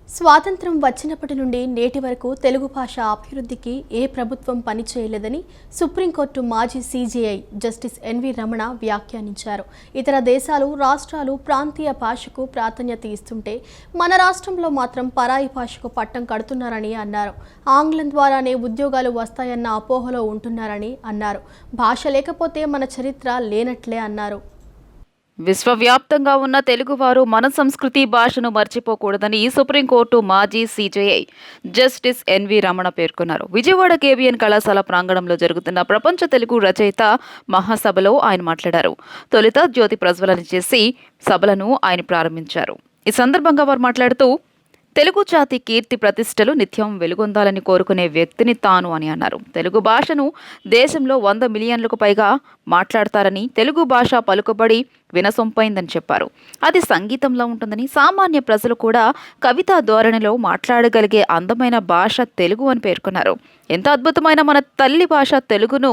స్వాతంత్ర్యం వచ్చినప్పటి నుండి నేటి వరకు తెలుగు భాష అభివృద్ధికి ఏ ప్రభుత్వం పనిచేయలేదని సుప్రీంకోర్టు మాజీ సీజేఐ జస్టిస్ ఎన్వి రమణ వ్యాఖ్యానించారు. ఇతర దేశాలు, రాష్ట్రాలు ప్రాంతీయ భాషకు ప్రాధాన్యత ఇస్తుంటే మన రాష్ట్రంలో మాత్రం పరాయి భాషకు పట్టం కడుతున్నారని అన్నారు. ఆంగ్లం ద్వారానే ఉద్యోగాలు వస్తాయన్న అపోహలో ఉంటున్నారని అన్నారు. భాష లేకపోతే మన చరిత్ర లేనట్లే అన్నారు. విశ్వవ్యాప్తంగా ఉన్న తెలుగువారు మన సంస్కృతి భాషను మర్చిపోకూడదని సుప్రీంకోర్టు మాజీ సీజేఐ జస్టిస్ ఎన్వి రమణ పేర్కొన్నారు. విజయవాడ కేబిఎన్ కళాశాల ప్రాంగణంలో జరుగుతున్న ప్రపంచ తెలుగు రచయిత మహాసభలో ఆయన మాట్లాడారు. తొలుత జ్యోతి ప్రజ్వలన చేసి సభలను ఆయన ప్రారంభించారు. ఈ సందర్భంగా వారు మాట్లాడుతూ తెలుగు జాతి కీర్తి ప్రతిష్టలు నిత్యం వెలుగొందాలని కోరుకునే వ్యక్తిని తాను అని అన్నారు. తెలుగు భాషను దేశంలో 100 మిలియన్లకు పైగా మాట్లాడతారని, తెలుగు భాష పలుకుబడి వినసొంపైందని చెప్పారు. అది సంగీతంలో ఉంటుందని, సామాన్య ప్రజలు కూడా కవితా ధోరణిలో మాట్లాడగలిగే అందమైన భాష తెలుగు అని పేర్కొన్నారు. ఎంత అద్భుతమైన మన తల్లి భాష తెలుగును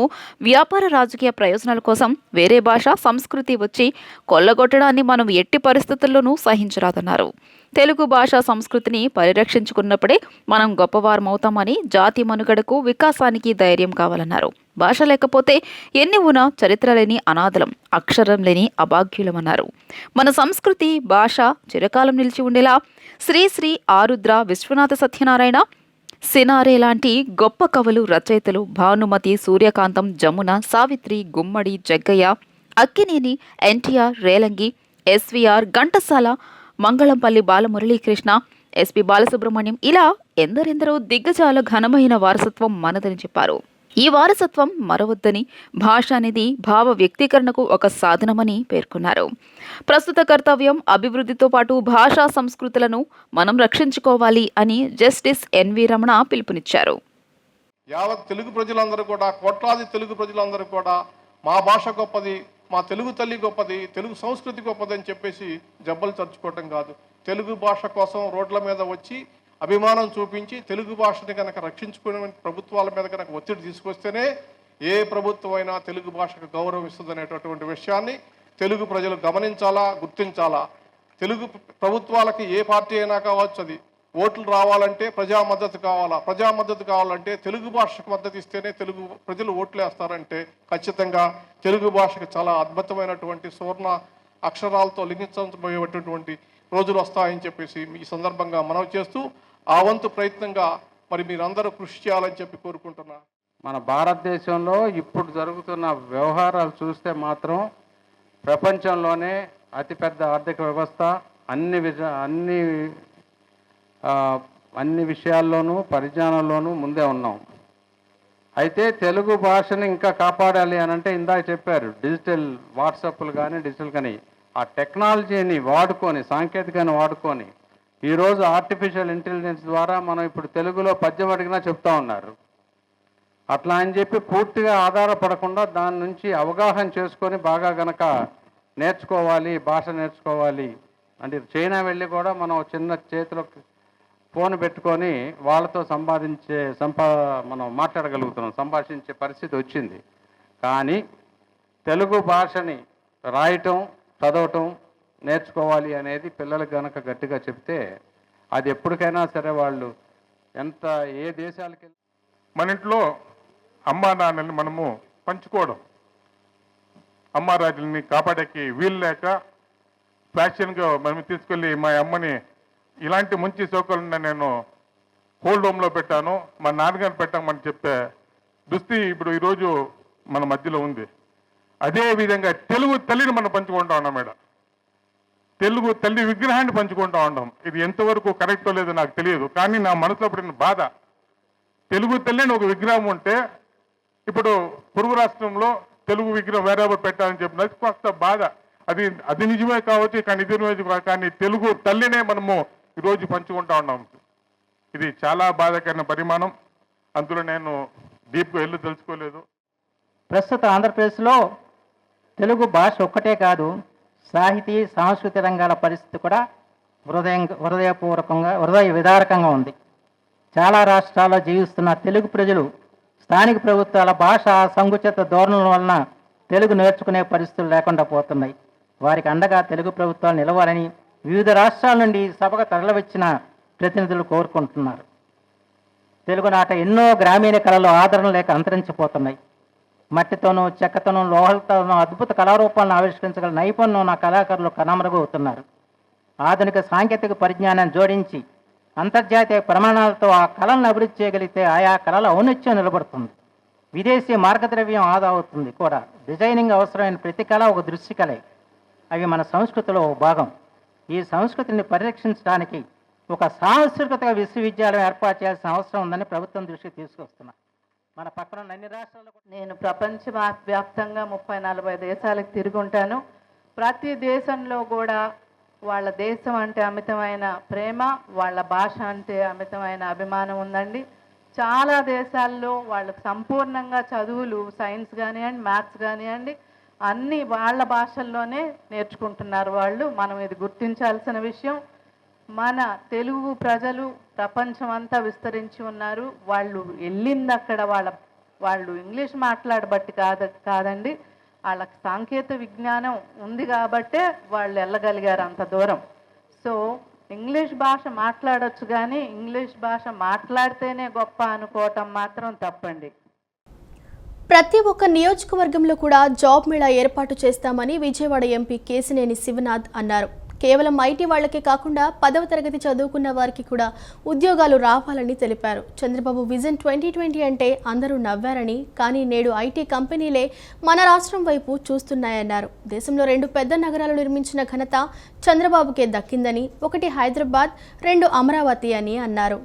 వ్యాపార రాజకీయ ప్రయోజనాల కోసం వేరే భాష, సంస్కృతి వచ్చి కొల్లగొట్టడాన్ని మనం ఎట్టి పరిస్థితుల్లోనూ సహించరాదన్నారు. తెలుగు భాష సంస్కృతిని పరిరక్షించుకున్నప్పుడే మనం గొప్పవారమవుతామని, జాతి మనుగడకు వికాసానికి ధైర్యం కావాలన్నారు. భాష లేకపోతే ఎన్ని ఉన్నా చరిత్ర లేని అనాథలం, అక్షరం లేని అభాగ్యులమన్నారు. మన సంస్కృతి, భాష చిరకాలం నిలిచి ఉండేలా శ్రీ శ్రీ ఆరుద్ర విశ్వనాథ సత్యనారాయణ, సినారే లాంటి గొప్ప కవులు, రచయితలు భానుమతి, సూర్యకాంతం, జమున, సావిత్రి, గుమ్మడి, జగ్గయ్య, అక్కినేని, ఎన్టీఆర్, రేలంగి, ఎస్వీఆర్, ఘంటసాల, మంగళంపల్లి బాలమురళీకృష్ణ, ఎస్పి బాలసుబ్రహ్మణ్యం ఇలా ఎందరెందరో దిగ్గజాల ఘనమైన వారసత్వం మనదని చెప్పారు. ఈ వారసత్వం మరవద్దని, భాష అనేది భావ వ్యక్తీకరణకు ఒక సాధనమని పేర్కొన్నారు. ప్రస్తుత కర్తవ్యం అభివృద్ధితో పాటు భాషా సంస్కృతులను మనం రక్షించుకోవాలి అని జస్టిస్ ఎన్వి రమణ పిలుపునిచ్చారు. యావత్ తెలుగు ప్రజలందరూ కూడా, కోట్లాది తెలుగు ప్రజలందరూ కూడా మా భాష గొప్పది, మా తెలుగు తల్లి గొప్పది, తెలుగు సంస్కృతి గొప్పది అని చెప్పేసి జబ్బలు చర్చుకోవటం కాదు. తెలుగు భాష కోసం రోడ్ల మీద వచ్చి అభిమానం చూపించి తెలుగు భాషని కనుక రక్షించుకునే ప్రభుత్వాల మీద కనుక ఒత్తిడి తీసుకొస్తేనే ఏ ప్రభుత్వం అయినా తెలుగు భాషకు గౌరవం ఇస్తుందనేటటువంటి విషయాన్ని తెలుగు ప్రజలు గమనించాలా, గుర్తించాలా. తెలుగు ప్రభుత్వాలకి ఏ పార్టీ అయినా కావచ్చు, అది ఓట్లు రావాలంటే ప్రజా మద్దతు కావాలా. ప్రజా మద్దతు కావాలంటే తెలుగు భాషకు మద్దతు ఇస్తేనే తెలుగు ప్రజలు ఓట్లు వేస్తారంటే ఖచ్చితంగా తెలుగు భాషకు చాలా అద్భుతమైనటువంటి సువర్ణ అక్షరాలతో లింగించబోయేటటువంటి రోజులు వస్తాయని చెప్పేసి ఈ సందర్భంగా మనవి చేస్తూ ఆ వంతు ప్రయత్నంగా మరి మీరందరూ కృషి చేయాలని చెప్పి కోరుకుంటున్నా. మన భారతదేశంలో ఇప్పుడు జరుగుతున్న వ్యవహారాలు చూస్తే మాత్రం ప్రపంచంలోనే అతిపెద్ద ఆర్థిక వ్యవస్థ, అన్ని విషయాల్లోనూ పరిజ్ఞానంలోనూ ముందే ఉన్నాం. అయితే తెలుగు భాషని ఇంకా కాపాడాలి అని అంటే ఇందాక చెప్పారు, డిజిటల్ వాట్సాప్లు కానీ డిజిటల్ కానీ ఆ టెక్నాలజీని వాడుకొని, సాంకేతికాన్ని వాడుకొని ఈరోజు ఆర్టిఫిషియల్ ఇంటెలిజెన్స్ ద్వారా మనం ఇప్పుడు తెలుగులో పద్యం అడిగినా చెప్తా ఉన్నారు. అట్లా అని చెప్పి పూర్తిగా ఆధారపడకుండా దాని నుంచి అవగాహన చేసుకొని బాగా గనక నేర్చుకోవాలి, భాష నేర్చుకోవాలి అంటే చైనా వెళ్ళి కూడా మనం చిన్న చేతిలో ఫోన్ పెట్టుకొని వాళ్ళతో మనం మాట్లాడగలుగుతున్నాం, సంభాషించే పరిస్థితి వచ్చింది. కానీ తెలుగు భాషని రాయటం, చదవటం నేర్చుకోవాలి అనేది పిల్లలకు కనుక గట్టిగా చెప్తే అది ఎప్పటికైనా సరే వాళ్ళు ఏ దేశాలకి మన ఇంట్లో అమ్మా నాన్నల్ని మనము పంచుకోవడం, అమ్మా రాజుల్ని కాపాడేకి వీలు లేక ఫ్యాషన్గా మనం తీసుకెళ్ళి మా అమ్మని ఇలాంటి మంచి సౌకర్యాలను నేను హోల్డ్ హోమ్లో పెట్టాను, మా నాన్నగారిని పెట్టామని చెప్పే దుస్థితి ఇప్పుడు ఈరోజు మన మధ్యలో ఉంది. అదే విధంగా తెలుగు తల్లిని మనం పంచుకుంటా ఉన్నాం మేడం, తెలుగు తల్లి విగ్రహాన్ని పంచుకుంటా ఉన్నాం. ఇది ఎంతవరకు కరెక్టో లేదో నాకు తెలియదు, కానీ నా మనసులో పడిన బాధ, తెలుగు తల్లిని ఒక విగ్రహం ఉంటే ఇప్పుడు పొరుగు రాష్ట్రంలో తెలుగు విగ్రహం వేరే పెట్టాలని చెప్పినది కాస్త బాధ. అది నిజమే కావచ్చు, కానీ ఇది నిజమే, కానీ తెలుగు తల్లినే మనము ఈరోజు పంచుకుంటా ఉన్నాం. ఇది చాలా బాధాకరమైన పరిమాణం. అందులో నేను డీప్గా వెళ్ళి తెలుసుకోలేదు. ప్రస్తుత ఆంధ్రప్రదేశ్లో తెలుగు భాష ఒక్కటే కాదు, సాహితీ సాంస్కృతిక రంగాల పరిస్థితి కూడా హృదయ విదారకంగా ఉంది. చాలా రాష్ట్రాల్లో జీవిస్తున్న తెలుగు ప్రజలు స్థానిక ప్రభుత్వాల భాష సంకుచిత ధోరణుల వలన తెలుగు నేర్చుకునే పరిస్థితులు లేకుండా పోతున్నాయి. వారికి అండగా తెలుగు ప్రభుత్వాలు నిలవాలని వివిధ రాష్ట్రాల నుండి సభకు తరలివచ్చిన ప్రతినిధులు కోరుకుంటున్నారు. తెలుగునాట ఎన్నో గ్రామీణ కళలు ఆదరణ లేక అంతరించిపోతున్నాయి. మట్టితోనూ చెక్కతోనూ లోహాలతోనూ అద్భుత కళారూపాలను ఆవిష్కరించగల నైపుణ్యం ఉన్న కళాకారులు కనుమరుగవుతున్నారు. ఆధునిక సాంకేతిక పరిజ్ఞానాన్ని జోడించి అంతర్జాతీయ ప్రమాణాలతో ఆ కళలను అభివృద్ధి చేయగలిగితే ఆయా కళల ఔన్నత్యం నిలబడుతుంది. విదేశీ మార్గద్రవ్యం ఆదా అవుతుంది కూడా. డిజైనింగ్ అవసరమైన ప్రతి కళ ఒక దృశ్య కళే. అవి మన సంస్కృతిలో ఒక భాగం. ఈ సంస్కృతిని పరిరక్షించడానికి ఒక సాంస్కృతిక విశ్వవిద్యాలయం ఏర్పాటు చేయాల్సిన అవసరం ఉందని ప్రభుత్వం దృష్టికి తీసుకొస్తున్నా. మన పక్కన అన్ని రాష్ట్రాల్లో నేను ప్రపంచ వ్యాప్తంగా 30-40 దేశాలకు తిరుగుంటాను. ప్రతి దేశంలో కూడా వాళ్ళ దేశం అంటే అమితమైన ప్రేమ, వాళ్ళ భాష అంటే అమితమైన అభిమానం ఉందండి. చాలా దేశాల్లో వాళ్ళకు సంపూర్ణంగా చదువులు, సైన్స్ కానివ్వండి, మ్యాథ్స్ కానివ్వండి, అన్నీ వాళ్ళ భాషల్లోనే నేర్చుకుంటున్నారు వాళ్ళు. మనం ఇది గుర్తించాల్సిన విషయం. మన తెలుగు ప్రజలు ప్రపంచం అంతా విస్తరించి ఉన్నారు. వాళ్ళు వెళ్ళింది అక్కడ వాళ్ళు ఇంగ్లీష్ మాట్లాడబట్టి కాదండి, వాళ్ళకి సాంకేతిక విజ్ఞానం ఉంది కాబట్టే వాళ్ళు వెళ్ళగలిగారు అంత దూరం. సో ఇంగ్లీష్ భాష మాట్లాడొచ్చు, కానీ ఇంగ్లీష్ భాష మాట్లాడితేనే గొప్ప అనుకోవటం మాత్రం తప్పండి. ప్రతి ఒక్క నియోజకవర్గంలో కూడా జాబ్ మేళా ఏర్పాటు చేస్తామని విజయవాడ ఎంపీ కేశినేని శివనాథ్ అన్నారు. కేవలం ఐటీ వాళ్లకే కాకుండా 10వ తరగతి చదువుకున్న వారికి కూడా ఉద్యోగాలు రావాలని తెలిపారు. చంద్రబాబు విజన్ 2020 అంటే అందరూ నవ్వారని, కానీ నేడు ఐటీ కంపెనీలే మన రాష్ట్రం వైపు చూస్తున్నాయన్నారు. దేశంలో 2 పెద్ద నగరాలు నిర్మించిన ఘనత చంద్రబాబుకే దక్కిందని, ఒకటి హైదరాబాద్, 2 అమరావతి అని అన్నారు.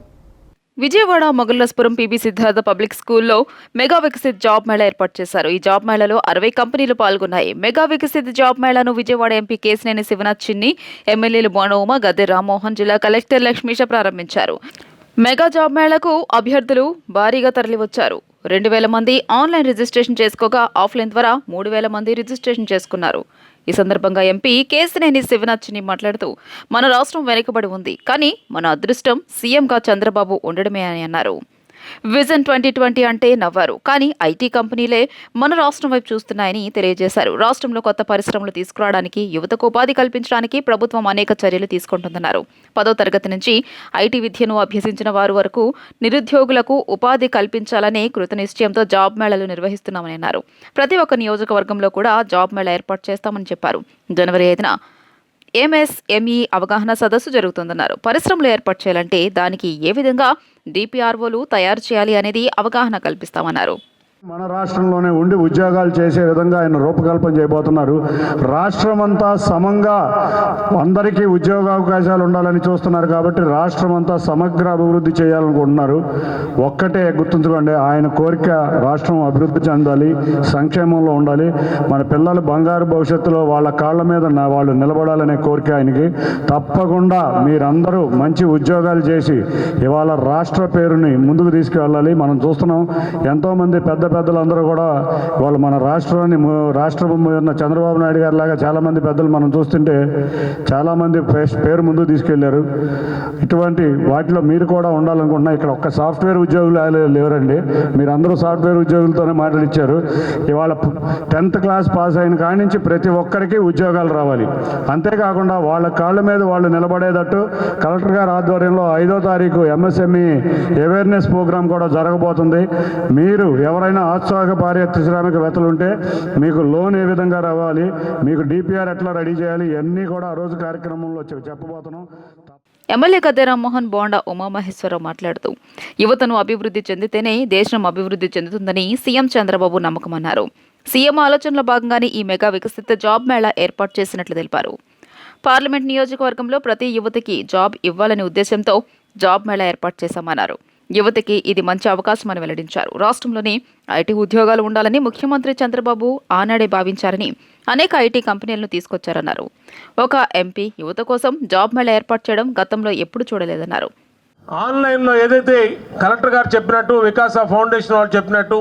విజయవాడ మొగల్లస్పురం పీబీ సిద్ధార్థ పబ్లిక్ స్కూల్లో మెగా వికసిత్ జాబ్ మేళా ఏర్పాటు చేశారు. ఈ జాబ్ మేళాలో 60 కంపెనీలు పాల్గొన్నాయి. మెగా వికసిత్ జాబ్ మేళాను విజయవాడ ఎంపీ కేశినేని శివనాథ్ చిన్ని, ఎమ్మెల్యేలు బోనోమ, గద్దె రామ్మోహన్, జిల్లా కలెక్టర్ లక్ష్మీష ప్రారంభించారు. మెగా జాబ్ మేళాకు అభ్యర్థులు భారీగా తరలివచ్చారు. 2000 మంది ఆన్లైన్ రిజిస్ట్రేషన్ చేసుకోగా ఆఫ్లైన్ ద్వారా 3000 మంది రిజిస్ట్రేషన్ చేసుకున్నారు. ఈ సందర్భంగా ఎంపీ కేశినేని శివనాథ్ చిన్ని మాట్లాడుతూ, మన రాష్ట్రం వెనుకబడి ఉంది, కానీ మన అదృష్టం సీఎంగా చంద్రబాబు ఉండడమే అని అన్నారు. విజన్ 2020 అంటే నవ్వారు, కానీ ఐటీ కంపెనీలే మన రాష్ట్రం వైపు చూస్తున్నాయని తెలియజేశారు. రాష్ట్రంలో కొత్త పరిశ్రమలు తీసుకురావడానికి, యువతకు ఉపాధి కల్పించడానికి ప్రభుత్వం అనేక చర్యలు తీసుకుంటుందన్నారు. 10వ తరగతి నుంచి ఐటీ విద్యను అభ్యసించిన వారు వరకు నిరుద్యోగులకు ఉపాధి కల్పించాలనే కృతనిశ్చయంతో జాబ్ మేళాలు నిర్వహిస్తున్నామని అన్నారు. ప్రతి ఒక్క నియోజకవర్గంలో కూడా జాబ్ మేళా ఏర్పాటు చేస్తామని చెప్పారు. జనవరి 5న ఎంఎస్ఎంఈ అవగాహన సదస్సు జరుగుతుందన్నారు. పరిశ్రమలు ఏర్పాటు చేయాలంటే దానికి ఏ విధంగా డిపిఆర్ఓలు తయారు చేయాలి అనేది అవగాహన కల్పిస్తామన్నారు. మన రాష్ట్రంలోనే ఉండి ఉద్యోగాలు చేసే విధంగా ఆయన రూపకల్పన చేయబోతున్నారు. రాష్ట్రం అంతా సమంగా అందరికీ ఉద్యోగావకాశాలు ఉండాలని చూస్తున్నారు కాబట్టి రాష్ట్రం అంతా సమగ్ర అభివృద్ధి చేయాలనుకుంటున్నారు. ఒక్కటే గుర్తుంచుకోండి, ఆయన కోరిక రాష్ట్రం అభివృద్ధి చెందాలి, సంక్షేమంలో ఉండాలి, మన పిల్లలు బంగారు భవిష్యత్తులో వాళ్ళ కాళ్ళ మీద వాళ్ళు నిలబడాలనే కోరిక ఆయనకి. తప్పకుండా మీరందరూ మంచి ఉద్యోగాలు చేసి ఇవాళ రాష్ట్ర పేరుని ముందుకు తీసుకువెళ్ళాలి. మనం చూస్తున్నాం, ఎంతోమంది పెద్దలందరూ కూడా వాళ్ళు మన రాష్ట్రాన్ని ఉన్న చంద్రబాబు నాయుడు గారి లాగా చాలామంది పెద్దలు మనం చూస్తుంటే చాలామంది పేరు ముందుకు తీసుకెళ్లారు. ఇటువంటి వాటిలో మీరు కూడా ఉండాలనుకుంటున్నా. ఇక్కడ ఒక్క సాఫ్ట్వేర్ ఉద్యోగులు లేవరండి, మీరందరూ సాఫ్ట్వేర్ ఉద్యోగులతోనే మాట్లాడిచ్చారు. ఇవాళ 10th క్లాస్ పాస్ అయిన కాడి నుంచి ప్రతి ఒక్కరికి ఉద్యోగాలు రావాలి. అంతేకాకుండా వాళ్ళ కాళ్ళ మీద వాళ్ళు నిలబడేటట్టు కలెక్టర్ గారి ఆధ్వర్యంలో 5వ తారీఖు ఎంఎస్ఎంఈ అవేర్నెస్ ప్రోగ్రామ్ కూడా జరగబోతుంది. మీరు ఎవరైనా ఆత్సాహక పారిశ్రామికవేత్తలు ఉంటే మీకు లోన్ ఏ విధంగా రావాలి, మీకు డిపిఆర్ ఎట్లా రెడీ చేయాలి, ఇవన్నీ కూడా ఆ రోజు కార్యక్రమంలో చెప్పబోతున్నాం. ఎమ్మెల్యే గద్దె రామ్మోహన్, బోండా ఉమామహేశ్వరరావు మాట్లాడుతూ, యువతను అభివృద్ధి చెందితేనే దేశం అభివృద్ధి చెందుతుందని సీఎం చంద్రబాబు నమ్మకమన్నారు. సీఎం ఆలోచనలో భాగంగానే ఈ మెగా వికసిత జాబ్ మేళా ఏర్పాటు చేసినట్లు తెలిపారు. పార్లమెంట్ నియోజకవర్గంలో ప్రతి యువతికి జాబ్ ఇవ్వాలనే ఉద్దేశంతో జాబ్ మేళా ఏర్పాటు చేశామన్నారు. యువతకి ఇది మంచి అవకాశం అని వెల్లడించారు. రాష్ట్రంలోని ఐటీ ఉద్యోగాలు ఉండాలని ముఖ్యమంత్రి చంద్రబాబు ఆనాడే భావించారని అనేక ఐటీ కంపెనీలను తీసుకొచ్చారన్నారు. ఒక ఎంపీ యువత కోసం జాబ్ మేళా ఏర్పాటు చేయడం గతంలో ఎప్పుడు చూడలేదన్నారు. ఆన్లైన్లో ఏదైతే కలెక్టర్ గారు చెప్పినట్టు, వికాస ఫౌండేషన్ వాళ్ళు చెప్పినట్టు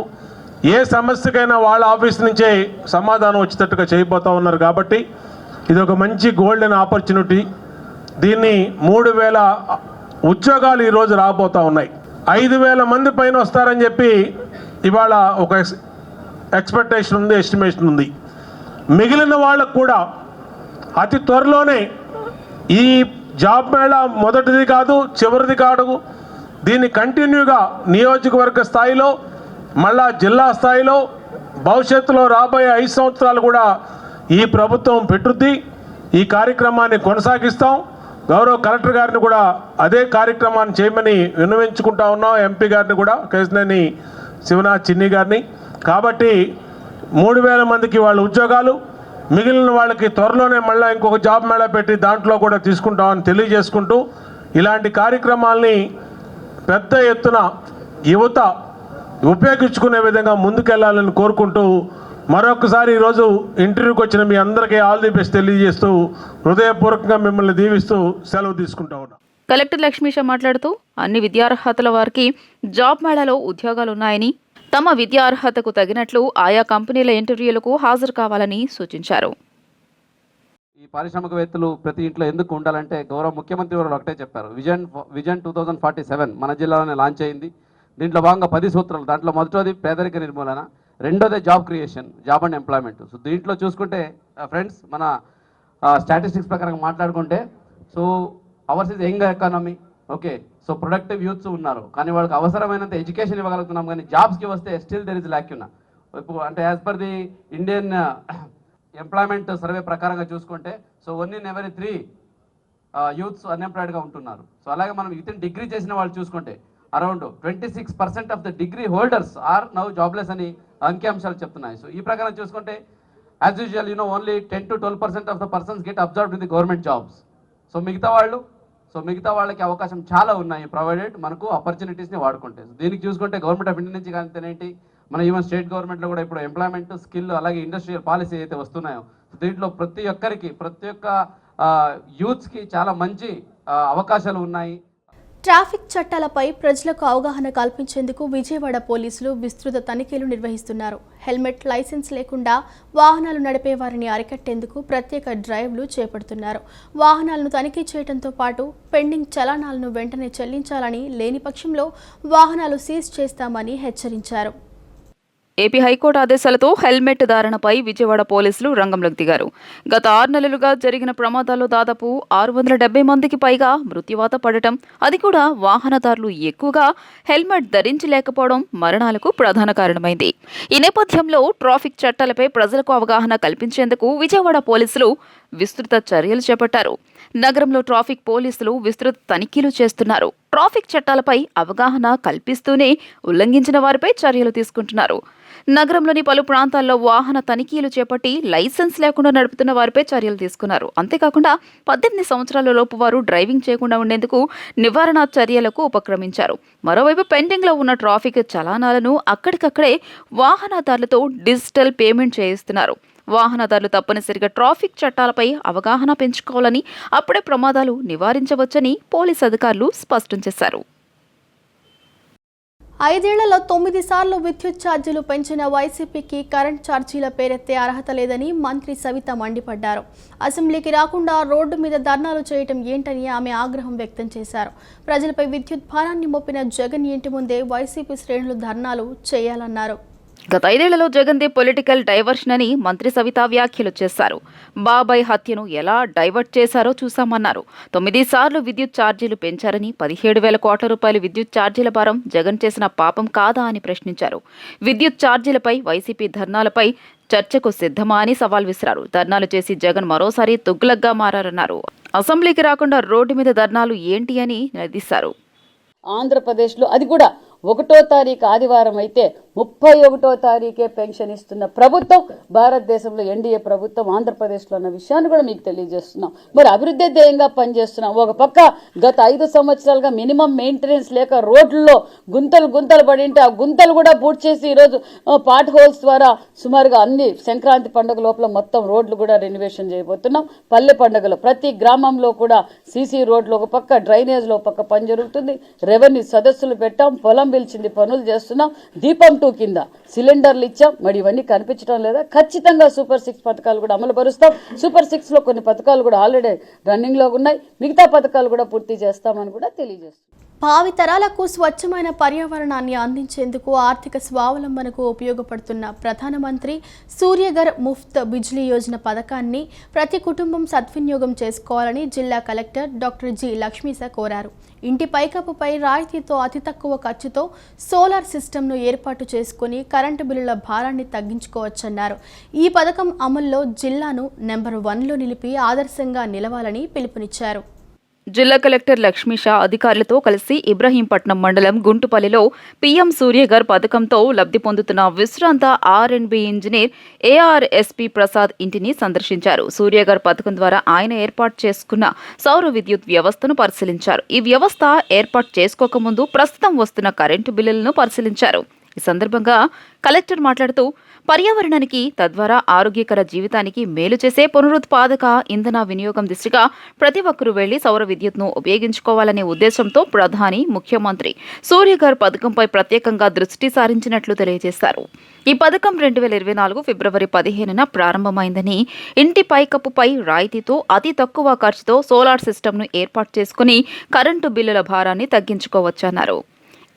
ఏ సమస్యకైనా వాళ్ళ ఆఫీస్ నుంచే సమాధానం వచ్చేటట్టుగా చేయబోతా ఉన్నారు. కాబట్టి ఇది ఒక మంచి గోల్డెన్ ఆపర్చునిటీ. దీన్ని 3000 ఉద్యోగాలు ఈరోజు రాబోతూ ఉన్నాయి. 5000 మంది పైన వస్తారని చెప్పి ఇవాళ ఒక ఎక్స్పెక్టేషన్ ఉంది, ఎస్టిమేషన్ ఉంది. మిగిలిన వాళ్ళకు కూడా అతి త్వరలోనే ఈ జాబ్ మేళా మొదటిది కాదు, చివరిది కాదు. దీన్ని కంటిన్యూగా నియోజకవర్గ స్థాయిలో, మళ్ళా జిల్లా స్థాయిలో, భవిష్యత్తులో రాబోయే 5 సంవత్సరాలు కూడా ఈ ప్రభుత్వం పెట్టుద్ది. ఈ కార్యక్రమాన్ని కొనసాగిస్తాం. గౌరవ కలెక్టర్ గారిని కూడా అదే కార్యక్రమాన్ని చేయమని విన్నవించుకుంటా ఉన్నాం. ఎంపీ గారిని కూడా, కేశినేని శివనాథ్ చిన్ని గారిని. కాబట్టి 3000 మందికి వాళ్ళ ఉద్యోగాలు, మిగిలిన వాళ్ళకి త్వరలోనే మళ్ళీ ఇంకొక జాబ్ మేళా పెట్టి దాంట్లో కూడా తీసుకుంటామని తెలియజేసుకుంటూ, ఇలాంటి కార్యక్రమాల్ని పెద్ద ఎత్తున యువత ఉపయోగించుకునే విధంగా ముందుకెళ్లాలని కోరుకుంటూ, మరొకసారి ఈరోజు ఇంటర్వ్యూకి వచ్చిన మీ అందరికీ ఆల్ ది బెస్ట్ తెలియజేస్తూ, హృదయపూర్వకంగా మిమ్మల్ని దీవిస్తూ సెలవు తీసుకుంటా ఉన్నాం. కలెక్టర్ లక్ష్మీష మాట్లాడుతూ అన్ని విద్యార్హతల వారికి జాబ్ మేళాలో ఉద్యోగాలున్నాయని, తమ విద్యార్హతకు తగినట్లు ఆయా కంపెనీల ఇంటర్వ్యూలకు హాజరు కావాలని సూచించారు. ఈ పారిశ్రామికవేత్తలు ప్రతి ఇంట్లో ఎందుకు ఉండాలంటే గౌరవ ముఖ్యమంత్రి వారు ఒకటే చెప్పారు. విజన్ 2047 మన జిల్లాలోనే లాంచ్ అయింది. దీంట్లో భాగంగా 10 సూత్రాలు. దాంట్లో మొదటిది పేదరిక నిర్మూలన, రెండోది job creation, job and employment. So దీంట్లో చూసుకుంటే ఫ్రెండ్స్, మన స్టాటిస్టిక్స్ ప్రకారం మాట్లాడుకుంటే, so hours is young economy, okay. So productive youths ఉన్నారు, కానీ వాళ్ళకి అవసరమైనంత ఎడ్యుకేషన్ ఇవ్వగలుగుతున్నాం. కానీ జాబ్స్కి వస్తే స్టిల్ దెర్ ఇస్ ల్యాక్యూనా. ఇప్పుడు అంటే as per the Indian employment survey ప్రకారంగా చూసుకుంటే, సో 1 in every 3 యూత్స్ అన్ఎంప్లాయిడ్గా ఉంటున్నారు. సో అలాగే మనం విత్ డిగ్రీ చేసిన వాళ్ళు చూసుకుంటే around 26% of the degree holders are now jobless అని అంకిఅంశాలు చెప్తున్నాయి. సో ఈ ప్రకారం చూసుకుంటే as usual only 10 to 12% of the persons get observed in the government jobs. So మిగతా వాళ్ళకి అవకాశం చాలా ఉన్నాయి, ప్రొవైడెడ్ మనకు ఆపర్చునిటీస్ని వాడుకుంటే. దీనికి చూసుకుంటే గవర్నమెంట్ ఆఫ్ ఇండియా నుంచి కానీ మన ఈవెన్ స్టేట్ గవర్నమెంట్లో కూడా ఇప్పుడు ఎంప్లాయ్మెంట్, స్కిల్, అలాగే ఇండస్ట్రియల్ పాలసీ అయితే వస్తున్నాయో, దీంట్లో ప్రతి ఒక్క యూత్స్కి చాలా మంచి అవకాశాలు ఉన్నాయి. ట్రాఫిక్ చట్టాలపై ప్రజలకు అవగాహన కల్పించేందుకు విజయవాడ పోలీసులు విస్తృత తనిఖీలు నిర్వహిస్తున్నారు. హెల్మెట్, లైసెన్స్ లేకుండా వాహనాలు నడిపే వారిని అరికట్టేందుకు ప్రత్యేక డ్రైవ్లు చేపడుతున్నారు. వాహనాలను తనిఖీ చేయడంతో పాటు పెండింగ్ చలానాలను వెంటనే చెల్లించాలని, లేని పక్షంలో వాహనాలు సీజ్ చేస్తామని హెచ్చరించారు. ఏపీ హైకోర్టు ఆదేశాలతో హెల్మెట్ ధారణపై విజయవాడ పోలీసులు రంగంలోకి దిగారు. గత 6 నెలలుగా జరిగిన ప్రమాదాల్లో దాదాపు 670 మందికి పైగా మృత్యువాత పడటం, అది కూడా వాహనదారులు ఎక్కువగా హెల్మెట్ ధరించలేకపోవడం మరణాలకు ప్రధాన కారణమైంది. ఈ నేపథ్యంలో ట్రాఫిక్ చట్టాలపై ప్రజలకు అవగాహన కల్పించేందుకు విజయవాడ పోలీసులు విస్తృత చర్యలు చేపట్టారు. నగరంలో ట్రాఫిక్ పోలీసులు విస్తృత తనిఖీలు చేస్తున్నారు. ట్రాఫిక్ చట్టాలపై అవగాహన కల్పిస్తూనే ఉల్లంఘించిన వారిపై చర్యలు తీసుకుంటున్నారు. నగరంలోని పలు ప్రాంతాల్లో వాహన తనిఖీలు చేపట్టి లైసెన్స్ లేకుండా నడుపుతున్న వారిపై చర్యలు తీసుకున్నారు. అంతేకాకుండా 18 సంవత్సరాల లోపు వారు డ్రైవింగ్ చేయకుండా ఉండేందుకు నివారణ చర్యలకు ఉపక్రమించారు. మరోవైపు పెండింగ్లో ఉన్న ట్రాఫిక్ చలానాలను అక్కడికక్కడే వాహనదారులతో డిజిటల్ పేమెంట్ చేయిస్తున్నారు. వాహనదారులు తప్పనిసరిగా ట్రాఫిక్ చట్టాలపై అవగాహన పెంచుకోవాలని, అప్పుడే ప్రమాదాలు నివారించవచ్చని పోలీసు అధికారులు స్పష్టం చేశారు. 5 ఏళ్లలో 9 సార్లు విద్యుత్ ఛార్జీలు పెంచిన వైసీపీకి కరెంట్ ఛార్జీల పేరెత్తే అర్హత లేదని మంత్రి సవిత మండిపడ్డారు. అసెంబ్లీకి రాకుండా రోడ్డు మీద ధర్నాలు చేయటం ఏంటని ఆమె ఆగ్రహం వ్యక్తం చేశారు. ప్రజలపై విద్యుత్ భారాన్ని మోపిన జగన్ ఇంటి ముందే వైసీపీ శ్రేణులు ధర్నాలు చేయాలన్నారు. గత 5 ఏళ్లలో జగన్దే పొలిటికల్ డైవర్షన్ అని మంత్రి సవిత వ్యాఖ్యలు చేశారు. బాబాయ్ హత్యను ఎలా డైవర్ట్ చేశారో చూశామన్నారు. 9 సార్లు విద్యుత్ ఛార్జీలు పెంచారని, 17,000 కోట్ల రూపాయల విద్యుత్ ఛార్జీల భారం జగన్ చేసిన పాపం కాదా అని ప్రశ్నించారు. విద్యుత్ ఛార్జీలపై వైసీపీ ధర్నాలపై చర్చకు సిద్ధమా అని సవాల్ విసిరారు. ధర్నాలు చేసి జగన్ మరోసారి తుగ్లక్గా మారారన్నారు. అసెంబ్లీకి రాకుండా రోడ్డు మీద ధర్నాలు ఏంటి అని నిలదీశారు. ఆంధ్రప్రదేశ్లో అది కూడా 1వ తారీఖు ఆదివారం అయితే 31వ తారీఖే పెన్షన్ ఇస్తున్న ప్రభుత్వం భారతదేశంలో ఎన్డీఏ ప్రభుత్వం ఆంధ్రప్రదేశ్లో ఉన్న విషయాన్ని కూడా మీకు తెలియజేస్తున్నాం. మరి అభివృద్ధి ధ్యేయంగా పనిచేస్తున్నాం. ఒక పక్క గత 5 సంవత్సరాలుగా మినిమం మెయింటెనెన్స్ లేక రోడ్లలో గుంతలు పడింటే ఆ గుంతలు కూడా పూర్తి చేసి ఈరోజు పాట్ హోల్స్ ద్వారా సుమారుగా అన్ని సంక్రాంతి పండుగ లోపల మొత్తం రోడ్లు కూడా రెనోవేషన్ చేయబోతున్నాం. పల్లె పండుగలో ప్రతి గ్రామంలో కూడా సీసీ రోడ్లు ఒక పక్క, డ్రైనేజ్లో ఒక పక్క పని జరుగుతుంది. రెవెన్యూ సదస్సులు పెట్టాం, పొలం పిలిచింది, పనులు చేస్తున్నాం. దీపం 2 కింద సిలిండర్లు ఇచ్చాం. మరి ఇవన్నీ కనిపించడం లేదా? ఖచ్చితంగా సూపర్ 6 పథకాలు కూడా అమలు పరుస్తాం. సూపర్ 6 లో కొన్ని పథకాలు కూడా ఆల్రెడీ రన్నింగ్ లో ఉన్నాయి. మిగతా పథకాలు కూడా పూర్తి చేస్తామని కూడా తెలియజేస్తాం. భావితరాలకు స్వచ్ఛమైన పర్యావరణాన్ని అందించేందుకు ఆర్థిక స్వావలంబనకు ఉపయోగపడుతున్న ప్రధానమంత్రి సూర్యఘర్ ముఫ్త్ బిజ్లీ యోజన పథకాన్ని ప్రతి కుటుంబం సద్వినియోగం చేసుకోవాలని జిల్లా కలెక్టర్ డాక్టర్ జి లక్ష్మీస కోరారు. ఇంటి పైకప్పుపై రాయితీతో అతి తక్కువ ఖర్చుతో సోలార్ సిస్టమ్ను ఏర్పాటు చేసుకుని కరెంటు బిల్లుల భారాన్ని తగ్గించుకోవచ్చన్నారు. ఈ పథకం అమల్లో జిల్లాను నెంబర్ 1లో నిలిపి ఆదర్శంగా నిలవాలని పిలుపునిచ్చారు. జిల్లా కలెక్టర్ లక్ష్మీషా అధికారులతో కలిసి ఇబ్రహీంపట్నం మండలం గుంటుపల్లిలో పీఎం సూర్యఘర్ పథకంతో లబ్ధి పొందుతున్న విశ్రాంత ఆర్ఎండ్బి ఇంజనీర్ ఏఆర్ఎస్పీ ప్రసాద్ ఇంటిని సందర్శించారు. సూర్యఘర్ పథకం ద్వారా ఆయన ఏర్పాటు చేసుకున్న సౌర విద్యుత్ వ్యవస్థను పరిశీలించారు. ఈ వ్యవస్థ ఏర్పాటు చేసుకోకముందు ప్రస్తుతం వస్తున్న కరెంటు బిల్లులను పరిశీలించారు. ఈ సందర్భంగా కలెక్టర్ మాట్లాడుతూ పర్యావరణానికి తద్వారా ఆరోగ్యకర జీవితానికి మేలు చేసే పునరుత్పాదక ఇంధన వినియోగం దిశగా ప్రతి ఒక్కరూ వెళ్లి సౌర విద్యుత్ను ఉపయోగించుకోవాలనే ఉద్దేశంతో ప్రధాని ముఖ్యమంత్రి సూర్యఘర్ పథకంపై ప్రత్యేకంగా దృష్టి సారించినట్లు తెలియజేశారు. ఈ పథకం 2024 ఫిబ్రవరి 15న ప్రారంభమైందని, ఇంటి పైకప్పుపై రాయితీతో అతి తక్కువ ఖర్చుతో సోలార్ సిస్టమ్ను ఏర్పాటు చేసుకుని కరెంటు బిల్లుల భారాన్ని తగ్గించుకోవచ్చన్నారు.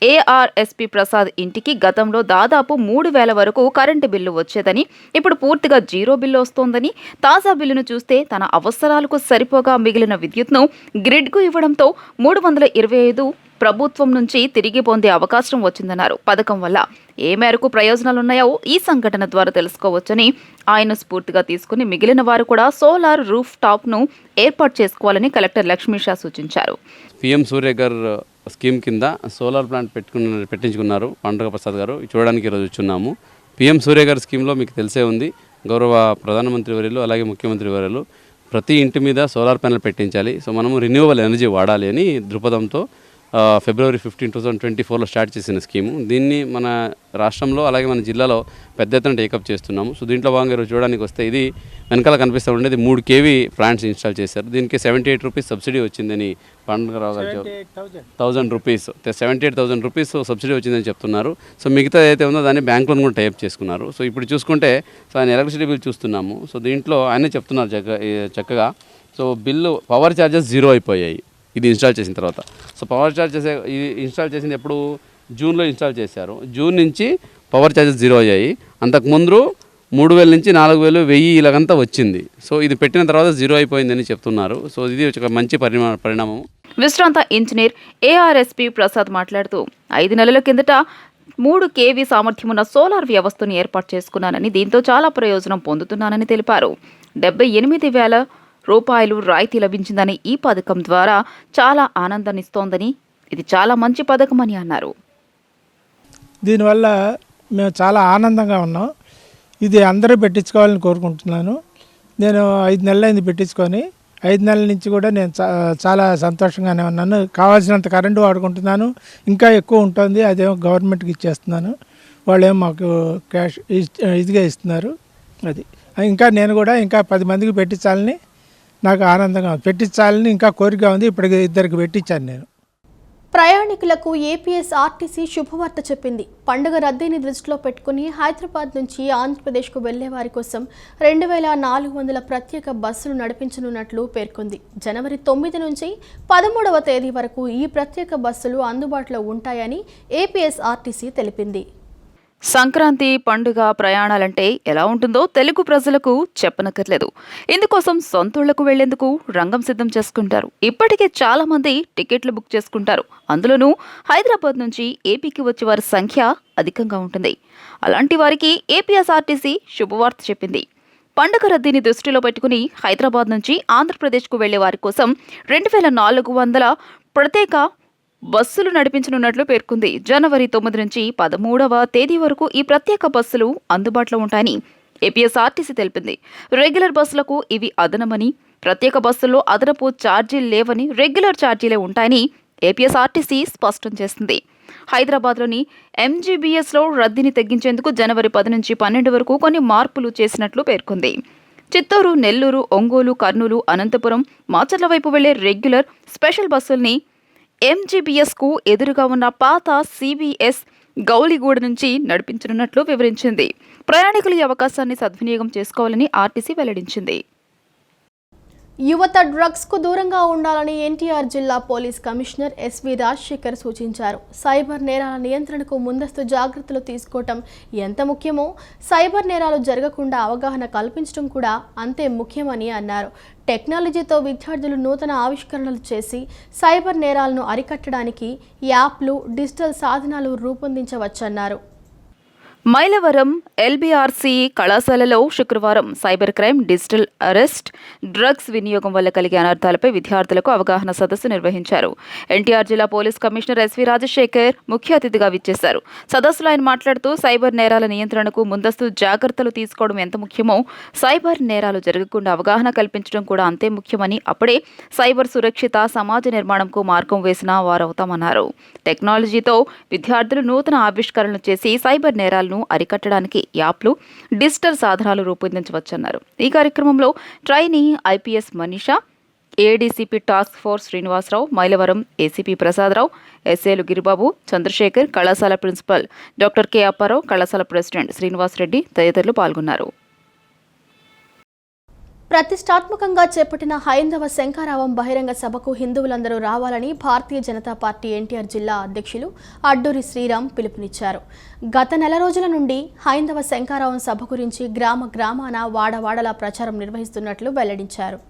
ఏఆర్ఎస్పీ ప్రసాద్ ఇంటికి గతంలో దాదాపు 3,000 వరకు కరెంటు బిల్లు వచ్చేదని, ఇప్పుడు పూర్తిగా 0 బిల్లు వస్తోందని, తాజా బిల్లును చూస్తే తన అవసరాలకు సరిపోగా మిగిలిన విద్యుత్ను గ్రిడ్కు ఇవ్వడంతో 325 ప్రభుత్వం నుంచి తిరిగి పొందే అవకాశం వచ్చిందన్నారు. పథకం వల్ల ఏ మేరకు ప్రయోజనాలున్నాయో ఈ సంఘటన ద్వారా తెలుసుకోవచ్చని ఆయన స్ఫూర్తిగా తీసుకుని మిగిలిన వారు కూడా సోలార్ రూఫ్ టాప్ను ఏర్పాటు చేసుకోవాలని కలెక్టర్ లక్ష్మీషా సూచించారు. పీఎం సూర్యఘర్ స్కీమ్ కింద సోలార్ ప్లాంట్ పెట్టించుకున్నారు పండుగ ప్రసాద్ గారు. చూడడానికి ఈరోజు వచ్చున్నాము. పీఎం సూర్యఘర్ స్కీమ్లో మీకు తెలిసే ఉంది, గౌరవ ప్రధానమంత్రి వర్యులు అలాగే ముఖ్యమంత్రి వర్యులు ప్రతి ఇంటి మీద సోలార్ ప్యానెల్ పెట్టించాలి, సో మనము రిన్యూవబుల్ ఎనర్జీ వాడాలి అని దృక్పథంతో ఫిబ్రవరి 15, 2024లో స్టార్ట్ చేసిన స్కీము. దీన్ని మన రాష్ట్రంలో అలాగే మన జిల్లాలో పెద్ద ఎత్తున టేకప్ చేస్తున్నాము. సో దీంట్లో భాగంగా ఈరోజు చూడడానికి వస్తే ఇది వెనకాల కనిపిస్తూ ఉండేది 3 kV ప్లాంట్స్ ఇన్స్టాల్ చేశారు. దీనికి 78 రూపీస్ సబ్సిడీ వచ్చిందని పండుగరావు గారు 1,000 రూపీస్ 78,000 రూపీస్ సబ్సిడీ వచ్చిందని చెప్తున్నారు. సో మిగతా ఏదైతే ఉందో దాన్ని బ్యాంక్ లోన్ కూడా టైప్ చేసుకున్నారు. సో ఇప్పుడు చూసుకుంటే సో ఆయన ఎలక్ట్రిసిటీ బిల్ చూస్తున్నాము. సో దీంట్లో ఆయనే చెప్తున్నారు చక్కగా సో బిల్లు పవర్ ఛార్జెస్ 0 అయిపోయాయి ఇది ఇన్స్టాల్ చేసిన తర్వాత. సో పవర్ ఛార్జెస్ ఇది ఇన్స్టాల్ చేసింది ఎప్పుడు జూన్లో ఇన్స్టాల్ చేశారు. జూన్ నుంచి పవర్ ఛార్జెస్ 0 అయ్యాయి. అంతకుముందు 3,000 నుంచి 4,000, 1,000 ఇలాగంతా వచ్చింది. సో ఇది పెట్టిన తర్వాత 0 అయిపోయిందని చెప్తున్నారు. సో ఇది ఒక మంచి పరిణామం. విశ్రాంత ఇంజనీర్ ఏఆర్ఎస్పీ ప్రసాద్ మాట్లాడుతూ 5 నెలల కిందట 3 kV సామర్థ్యమున్న సోలార్ వ్యవస్థను ఏర్పాటు చేసుకున్నానని, దీంతో చాలా ప్రయోజనం పొందుతున్నానని తెలిపారు. 78,000 రూపాయలు రాయితీ లభించిందని, ఈ పథకం ద్వారా చాలా ఆనందాన్నిస్తోందని, ఇది చాలా మంచి పథకమని అన్నారు. దీనివల్ల మేము చాలా ఆనందంగా ఉన్నాం. ఇది అందరూ పెట్టించుకోవాలని కోరుకుంటున్నాను. నేను 5 నెలలైంది పెట్టించుకొని, 5 నెలల నుంచి కూడా నేను చాలా సంతోషంగానే ఉన్నాను. కావాల్సినంత కరెంటు వాడుకుంటున్నాను. ఇంకా ఎక్కువ ఉంటుంది, అదేమో గవర్నమెంట్కి ఇచ్చేస్తున్నాను. వాళ్ళేమో మాకు క్యాష్ ఇదిగా ఇస్తున్నారు. అది ఇంకా నేను కూడా ఇంకా 10 మందికి పెట్టించాలని నాకు ఆనందంగా పెట్టించాలని ఇంకా కోరిక ఉంది. ఇప్పటికి 2కి పెట్టించాను నేను. ప్రయాణికులకు ఏపీఎస్ఆర్టీసీ శుభవార్త చెప్పింది. పండుగ రద్దీని దృష్టిలో పెట్టుకుని హైదరాబాద్ నుంచి ఆంధ్రప్రదేశ్కు వెళ్లే వారి కోసం 2,400 ప్రత్యేక బస్సులు నడిపించనున్నట్లు పేర్కొంది. జనవరి 9 నుంచి 13వ తేదీ వరకు ఈ ప్రత్యేక బస్సులు అందుబాటులో ఉంటాయని ఏపీఎస్ఆర్టీసీ తెలిపింది. సంక్రాంతి పండుగ ప్రయాణాలంటే ఎలా ఉంటుందో తెలుగు ప్రజలకు చెప్పనక్కర్లేదు. ఇందుకోసం సొంతూళ్లకు వెళ్లేందుకు రంగం సిద్ధం చేసుకుంటారు. ఇప్పటికే చాలా మంది టికెట్లు బుక్ చేసుకుంటారు. అందులోనూ హైదరాబాద్ నుంచి ఏపీకి వచ్చే వారి సంఖ్య అధికంగా ఉంటుంది. అలాంటి వారికి ఏపీఎస్ఆర్టీసీ శుభవార్త చెప్పింది. పండుగ రద్దీని దృష్టిలో పెట్టుకుని హైదరాబాద్ నుంచి ఆంధ్రప్రదేశ్కు వెళ్లే వారి కోసం 2,400 ప్రత్యేక బస్సులు నడిపించనున్నట్లు పేర్కొంది. జనవరి 9 నుంచి 13వ తేదీ వరకు ఈ ప్రత్యేక బస్సులు అందుబాటులో ఉంటాయని ఏపీఎస్ఆర్టీసీ తెలిపింది. రెగ్యులర్ బస్సులకు ఇవి అదనమని, ప్రత్యేక బస్సుల్లో అదనపు ఛార్జీలు లేవని, రెగ్యులర్ ఛార్జీలే ఉంటాయని ఏపీఎస్ఆర్టీసీ స్పష్టం చేసింది. హైదరాబాద్లోని ఎంజీబీఎస్లో రద్దీని తగ్గించేందుకు జనవరి 10 నుంచి 12 వరకు కొన్ని మార్పులు చేసినట్లు పేర్కొంది. చిత్తూరు, నెల్లూరు, ఒంగోలు, కర్నూలు, అనంతపురం, మాచర్ల వైపు వెళ్లే రెగ్యులర్, స్పెషల్ బస్సుల్ని ఎంజీబీఎస్కు ఎదురుగా ఉన్న పాత సిబిఎస్ గౌలిగూడ నుంచి నడిపించనున్నట్లు వివరించింది. ప్రయాణికులు ఈ అవకాశాన్ని సద్వినియోగం చేసుకోవాలని ఆర్టీసీ వెల్లడించింది. యువత డ్రగ్స్కు దూరంగా ఉండాలని ఎన్టీఆర్ జిల్లా పోలీస్ కమిషనర్ ఎస్వి రాజశేఖర్ సూచించారు. సైబర్ నేరాల నియంత్రణకు ముందస్తు జాగ్రత్తలు తీసుకోవటం ఎంత ముఖ్యమో సైబర్ నేరాలు జరగకుండా అవగాహన కల్పించడం కూడా అంతే ముఖ్యమని అన్నారు. టెక్నాలజీతో విద్యార్థులు నూతన ఆవిష్కరణలు చేసి సైబర్ నేరాలను అరికట్టడానికి యాప్లు, డిజిటల్ సాధనాలు రూపొందించవచ్చన్నారు. మైలవరం ఎల్బీఆర్సీ కళాశాలలో శుక్రవారం cyber crime, digital arrest, drugs వినియోగం వల్ల కలిగే అనర్థాలపై విద్యార్థులకు అవగాహన సదస్సు నిర్వహించారు. ఎన్టీఆర్ జిల్లా పోలీస్ కమిషనర్ ఎస్వి రాజశేఖర్ ముఖ్య అతిథిగా విచ్చేశారు. సదస్సులో ఆయన మాట్లాడుతూ సైబర్ నేరాల నియంత్రణకు ముందస్తు జాగ్రత్తలు తీసుకోవడం ఎంత ముఖ్యమో సైబర్ నేరాలు జరగకుండా అవగాహన కల్పించడం కూడా అంతే ముఖ్యమని, అప్పుడే సైబర్ సురక్షిత సమాజ నిర్మాణంకు మార్గం వేసిన వారవుతామన్నారు. టెక్నాలజీతో విద్యార్థులు నూతన ఆవిష్కరణలు చేసి సైబర్ నేరాలను అరికట్టడానికి యాప్లు, డిజిటల్ సాధనాలు రూపొందించవచ్చన్నారు. ఈ కార్యక్రమంలో trainee IPS Manisha, ADCP task force Srinivasarao, Mylavaram ACP Prasadarao, ఎస్ఏలు గిరిబాబు, చంద్రశేఖర్, కళాశాల ప్రిన్సిపల్ డాక్టర్ కె అప్పారావు, కళాశాల ప్రెసిడెంట్ శ్రీనివాసరెడ్డి తదితరులు పాల్గొన్నారు. ప్రతిష్టాత్మకంగా చేపట్టిన హైందవ శంఖారావం బహిరంగ సభకు హిందువులందరూ రావాలని భారతీయ జనతా పార్టీ ఎన్టీఆర్ జిల్లా అధ్యక్షులు అడ్డూరి శ్రీరామ్ పిలుపునిచ్చారు. గత నెల రోజుల నుండి హైందవ శంఖారావం సభ గురించి గ్రామాన వాడవాడలా ప్రచారం నిర్వహిస్తున్నట్లు వెల్లడించారు.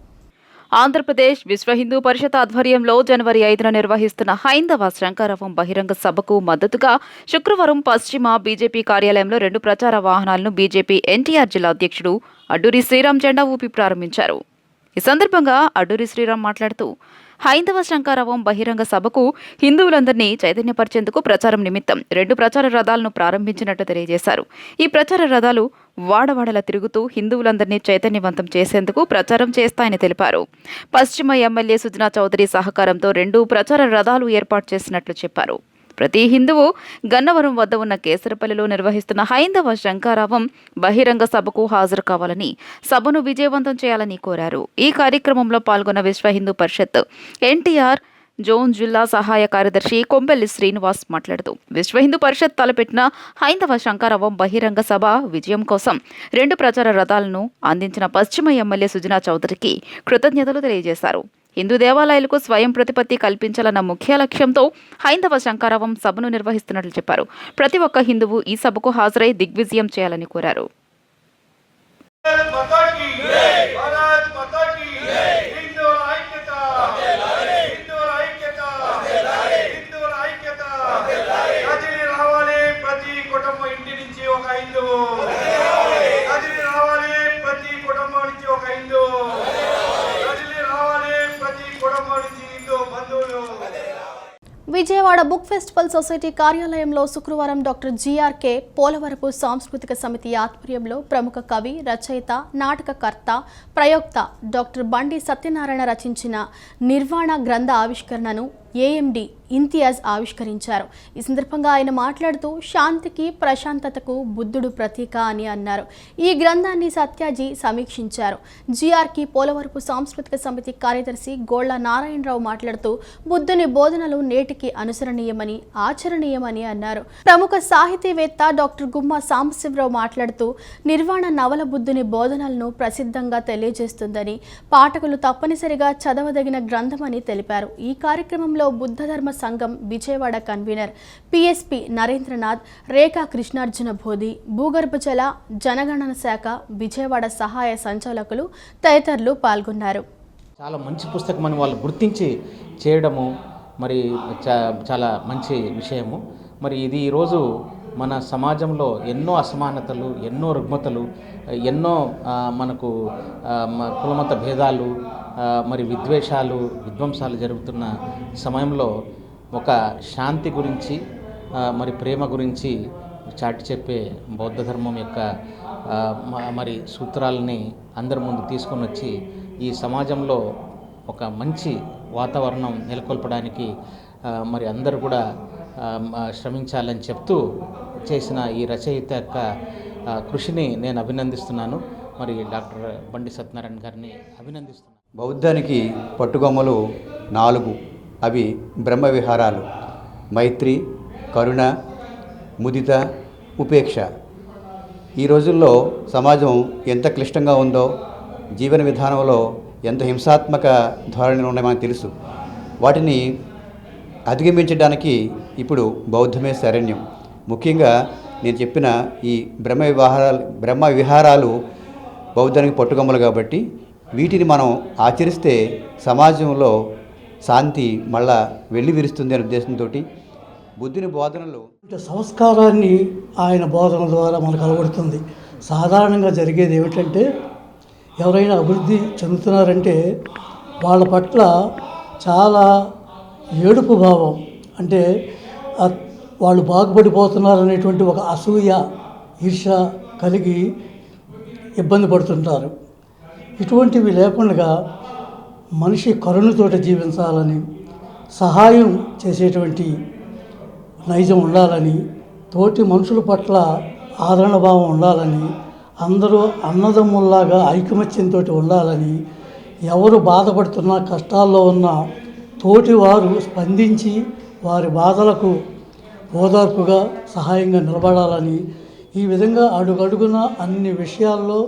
ఆంధ్రప్రదేశ్ విశ్వ హిందూ పరిషత్ ఆధ్వర్యంలో జనవరి 5న నిర్వహిస్తున్న హైందవ శంఖారావం బహిరంగ సభకు మద్దతుగా శుక్రవారం పశ్చిమ బీజేపీ కార్యాలయంలో 2 ప్రచార వాహనాలను బీజేపీ ఎన్టీఆర్ జిల్లా అధ్యక్షుడు అడ్డూరి శ్రీరామ్ జెండా ఊపి ప్రారంభించారు. ఈ సందర్భంగా అడ్డూరి శ్రీరామ్ మాట్లాడుతూ హైందవ శంఖారావం బహిరంగ సభకు హిందువులందరినీ చైతన్యపరిచేందుకు ప్రచారం నిమిత్తం 2 ప్రచార రథాలను ప్రారంభించినట్టు తెలియజేశారు. ఈ ప్రచార రథాలు వాడవాడలా తిరుగుతూ హిందువులందరినీ చైతన్యవంతం చేసేందుకు ప్రచారం చేస్తాయని తెలిపారు. పశ్చిమ ఎమ్మెల్యే సుజనా చౌదరి సహకారంతో 2 ప్రచార రథాలు ఏర్పాటు చేసినట్లు చెప్పారు. ప్రతి హిందువు గన్నవరం వద్ద ఉన్న కేసరపల్లిలో నిర్వహిస్తున్న హైందవ శంఖారావం బహిరంగ సభకు హాజరు కావాలని, సభను విజయవంతం చేయాలని కోరారు. ఈ కార్యక్రమంలో పాల్గొన్న విశ్వ హిందూ పరిషత్ ఎన్టీఆర్ జోన్ జిల్లా సహాయ కార్యదర్శి కొంబెల్లి శ్రీనివాస్ మాట్లాడుతూ విశ్వ హిందూ పరిషత్ తలపెట్టిన హైందవ శంఖారావం బహిరంగ సభ విజయం కోసం 2 ప్రచార రథాలను అందించిన పశ్చిమ ఎమ్మెల్యే సుజనా చౌదరికి కృతజ్ఞతలు తెలియజేశారు. హిందూ దేవాలయాలకు స్వయం ప్రతిపత్తి కల్పించాలన్న ముఖ్య లక్ష్యంతో హైందవ శంఖారావం సభను నిర్వహిస్తున్నట్లు చెప్పారు. ప్రతి ఒక్క హిందువు ఈ సభకు హాజరై దిగ్విజయం చేయాలని కోరారు. విజయవాడ బుక్ ఫెస్టివల్ సొసైటీ కార్యాలయంలో శుక్రవారం డాక్టర్ జీఆర్కే పోలవరపు సాంస్కృతిక సమితి ఆధ్వర్యంలో ప్రముఖ కవి, రచయిత, నాటకకర్త, ప్రయోక్త డాక్టర్ బండి సత్యనారాయణ రచించిన నిర్వాణ గ్రంథ ఆవిష్కరణను ఏఎండి ఇంతియాజ్ ఆవిష్కరించారు. ఈ సందర్భంగా ఆయన మాట్లాడుతూ శాంతికి, ప్రశాంతతకు బుద్ధుడు ప్రతీక అని అన్నారు. ఈ గ్రంథాన్ని సత్యాజీ సమీక్షించారు. జీఆర్కి పోలవరపు సాంస్కృతిక సమితి కార్యదర్శి గోళ్ల నారాయణరావు మాట్లాడుతూ బుద్ధుని బోధనలు నేటికి అనుసరణీయమని, ఆచరణీయమని అన్నారు. ప్రముఖ సాహితీవేత్త డాక్టర్ గుమ్మా సాంబశివరావు మాట్లాడుతూ నిర్వాణ నవల బుద్ధుని బోధనలను ప్రసిద్ధంగా తెలియజేస్తుందని, పాఠకులు తప్పనిసరిగా చదవదగిన గ్రంథమని తెలిపారు. ఈ కార్యక్రమంలో బుద్ధ ధర్మ సంఘం విజయవాడ కన్వీనర్ పిఎస్పి నరేంద్రనాథ్, రేఖా కృష్ణార్జున బోధి, భూగర్భ జల జనగణన శాఖ విజయవాడ సహాయ సంచాలకులు తదితరులు పాల్గొన్నారు. చాలా మంచి పుస్తకం అని వాళ్ళు గుర్తించి చేయడము మరి చాలా మంచి విషయము. మరి ఇది ఈరోజు మన సమాజంలో ఎన్నో అసమానతలు, ఎన్నో రుగ్మతలు, ఎన్నో మనకు కులమత భేదాలు, మరి విద్వేషాలు, విధ్వంసాలు జరుగుతున్న సమయంలో ఒక శాంతి గురించి, మరి ప్రేమ గురించి చాటి చెప్పే బౌద్ధ ధర్మం యొక్క మరి సూత్రాలని అందరి ముందు తీసుకొని వచ్చి ఈ సమాజంలో ఒక మంచి వాతావరణం నెలకొల్పడానికి మరి అందరూ కూడా శ్రమించాలని చెప్తూ చేసిన ఈ రచయిత యొక్క కృషిని నేను అభినందిస్తున్నాను. మరి డాక్టర్ బండి సత్యనారాయణ గారిని అభినందిస్తున్నాను. బౌద్ధానికి పట్టుగొమ్మలు 4. అవి బ్రహ్మ విహారాలు: మైత్రి, కరుణ, ముదిత, ఉపేక్ష. ఈ రోజుల్లో సమాజం ఎంత క్లిష్టంగా ఉందో, జీవన విధానంలో ఎంత హింసాత్మక ధోరణిలో ఉన్నాయో మనకు తెలుసు. వాటిని అధిగమించడానికి ఇప్పుడు బౌద్ధమే శరణ్యం. ముఖ్యంగా నేను చెప్పిన ఈ బ్రహ్మ విహారాలు బౌద్ధానికి పట్టుకొమ్మలు కాబట్టి వీటిని మనం ఆచరిస్తే సమాజంలో శాంతి మళ్ళా వెళ్ళి విరుస్తుంది అనే ఉద్దేశంతో బుద్ధుని బోధనలు సంస్కారాన్ని ఆయన బోధన ద్వారా మనకు అలవడుతుంది. సాధారణంగా జరిగేది ఏమిటంటే ఎవరైనా అభివృద్ధి చెందుతున్నారంటే వాళ్ళ పట్ల చాలా ఏడుపు భావం, అంటే వాళ్ళు బాగుపడిపోతున్నారనేటువంటి ఒక అసూయ, ఈర్ష్య కలిగి ఇబ్బంది పడుతుంటారు. ఇటువంటివి లేకుండా మనిషి కరుణతోటి జీవించాలని, సహాయం చేసేటువంటి నైజం ఉండాలని, తోటి మనుషుల పట్ల ఆదరణ భావం ఉండాలని, అందరూ అన్నదమ్ముల్లాగా ఐకమత్యంతో ఉండాలని, ఎవరు బాధపడుతున్నా కష్టాల్లో ఉన్న తోటి వారు స్పందించి వారి బాధలకు ఓదార్పుగా సహాయంగా నిలబడాలని, ఈ విధంగా అడుగడుగున అన్ని విషయాల్లో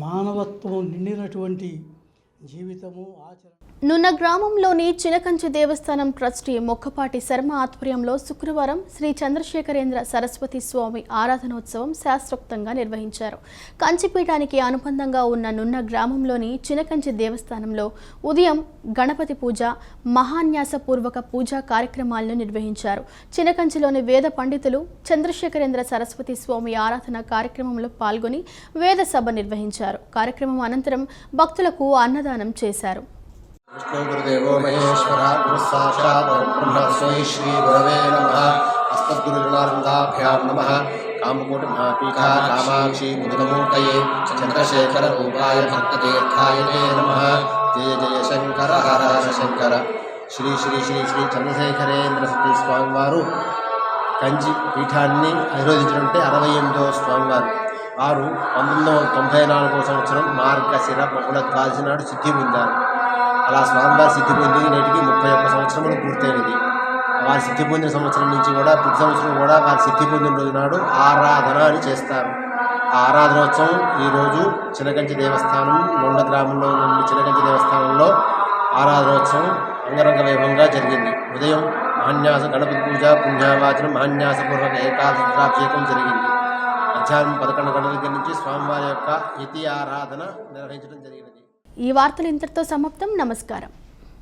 మానవత్వం నిండినటువంటి జీవితము ఆచరణ. నున్న గ్రామంలోని చినకంచి దేవస్థానం ట్రస్టీ మొక్కపాటి శర్మ ఆధ్వర్యంలో శుక్రవారం శ్రీ చంద్రశేఖరేంద్ర సరస్వతి స్వామి ఆరాధనోత్సవం శాస్త్రోక్తంగా నిర్వహించారు. కంచిపీఠానికి అనుబంధంగా ఉన్న నున్న గ్రామంలోని చినకంచి దేవస్థానంలో ఉదయం గణపతి పూజ, మహాన్యాసపూర్వక పూజా కార్యక్రమాలను నిర్వహించారు. చినకంచిలోని వేద పండితులు చంద్రశేఖరేంద్ర సరస్వతి స్వామి ఆరాధన కార్యక్రమంలో పాల్గొని వేద సభ నిర్వహించారు. కార్యక్రమం అనంతరం భక్తులకు అన్నదానం చేశారు. విష్ణు గురుదేవో మహేశ్వర గురుసాక్షాత్ బ్రహ్మస్వై శ్రీ గురవే నమః. అస్మద్గురుజనానందాభ్యాం నమః. కామకోటి మహాపీఠా కామాక్షి ముదుగమూర్తయే చంద్రశేఖర రూపాయ భక్తతీర్థాయ నమః. జయ జయ శంకర హర హర శంకర. శ్రీ శ్రీ శ్రీ శ్రీ చంద్రశేఖరేంద్ర సరస్వతి స్వామివారు కంచి పీఠాన్ని అధిరోధించినట్టే 68వ స్వామివారు. వారు 1994 సంవత్సరం మార్గశిర బహుళ ద్వాదశి నాడు సిద్ధి పొందారు. అలా స్వామివారి సిద్ధి పొంది నేటికి 31 సంవత్సరములు పూర్తయినది. వారి సిద్ధి పొందిన సంవత్సరం నుంచి కూడా ప్రతి సంవత్సరం కూడా వారి సిద్ధి పొందిన రోజు నాడు ఆరాధన అని చేస్తారు. ఆ ఆరాధనోత్సవం ఈరోజు చినకంచి దేవస్థానం నొండ గ్రామంలో నుండి చినకంచి దేవస్థానంలో ఆరాధనోత్సవం అంగరంగ వైభవంగా జరిగింది. ఉదయం మహాన్యాస గణపతి పూజ, పుణ్యావాచనం, మహాన్యాసపూర్వక ఏకాదశాభిషేకం జరిగింది. మధ్యాహ్నం 11 గంటల దగ్గర నుంచి స్వామివారి యొక్క యతి ఆరాధన నిర్వహించడం జరిగినది. ఈ వార్తలు ఇంతటితో సమాప్తం. నమస్కారం.